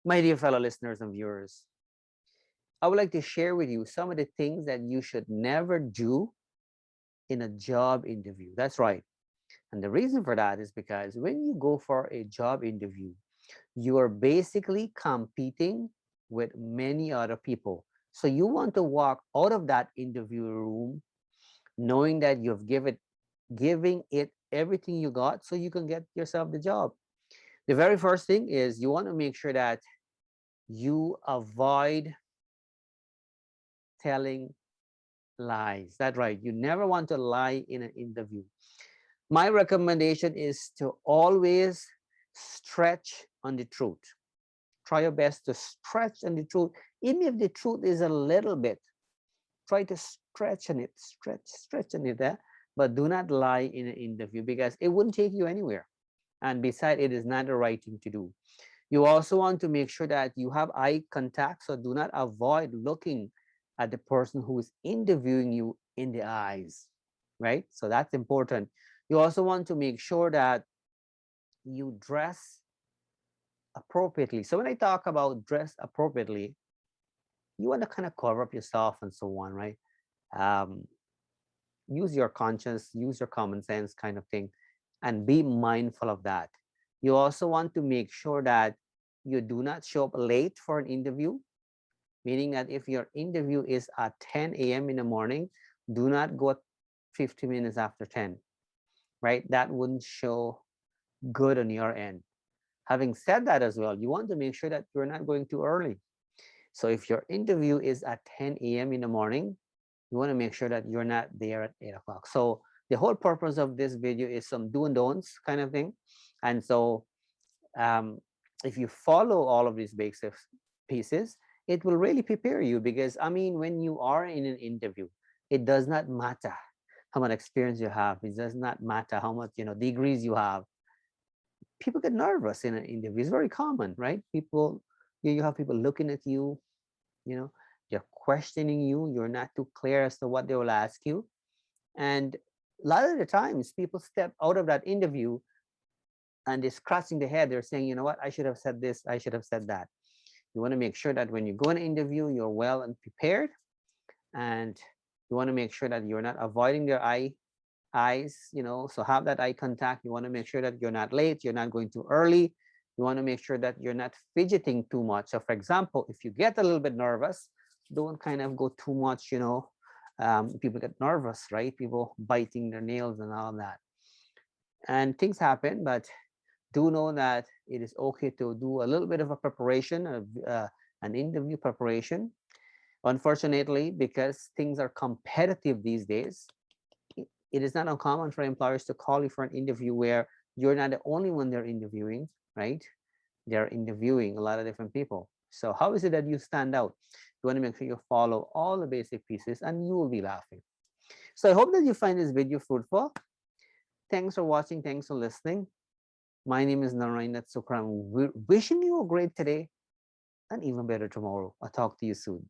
My dear fellow listeners and viewers, I would like to share with you some of the things that you should never do in a job interview. That's right. And the reason for that is because when you go for a job interview, you are basically competing with many other people. So you want to walk out of that interview room knowing that you've giving it everything you got so you can get yourself the job. The very first thing is you want to make sure that you avoid telling lies. That's right. You never want to lie in an interview. My recommendation is to always stretch on the truth. Try your best to stretch on the truth. Even if the truth is a little bit, try to stretch on it, stretch on it there. But do not lie in an interview because it wouldn't take you anywhere. And besides, it is not the right thing to do. You also want to make sure that you have eye contact. So do not avoid looking at the person who is interviewing you in the eyes, right? So that's important. You also want to make sure that you dress appropriately. So when I talk about dress appropriately, you want to kind of cover up yourself and so on, right? Um, Use your conscience, use your common sense kind of thing, and be mindful of that. You also want to make sure that you do not show up late for an interview, meaning that if your interview is at 10 a.m. in the morning, do not go 50 minutes after 10, right? That wouldn't show good on your end. Having said that as well, you want to make sure that you're not going too early. So if your interview is at 10 a.m. in the morning, you want to make sure that you're not there at 8 o'clock. So the whole purpose of this video is some do and don'ts kind of thing. And so um, if you follow all of these basic pieces, it will really prepare you because, I mean, when you are in an interview, it does not matter how much experience you have. It does not matter how much, degrees you have. People get nervous in an interview. It's very common, right? You have people looking at you, you know, they're questioning you. You're not too clear as to what they will ask you. And a lot of the times people step out of that interview and they're scratching their head. They're saying, you know what, I should have said this, I should have said that. You want to make sure that when you go in an interview, you're well and prepared. And you want to make sure that you're not avoiding their eyes, so have that eye contact. You want to make sure that you're not late, you're not going too early. You want to make sure that you're not fidgeting too much. So for example, if you get a little bit nervous, don't kind of go too much, people get nervous, right? People biting their nails and all that. And things happen, but do know that it is okay to do a little bit of a preparation, an interview preparation. Unfortunately, because things are competitive these days, it is not uncommon for employers to call you for an interview where you're not the only one they're interviewing, right? They're interviewing a lot of different people. So how is it that you stand out? You want to make sure you follow all the basic pieces and you will be laughing. So I hope that you find this video fruitful. Thanks for watching. Thanks for listening. My name is Narine Dat Sookram. Wishing you a great today and even better tomorrow. I'll talk to you soon.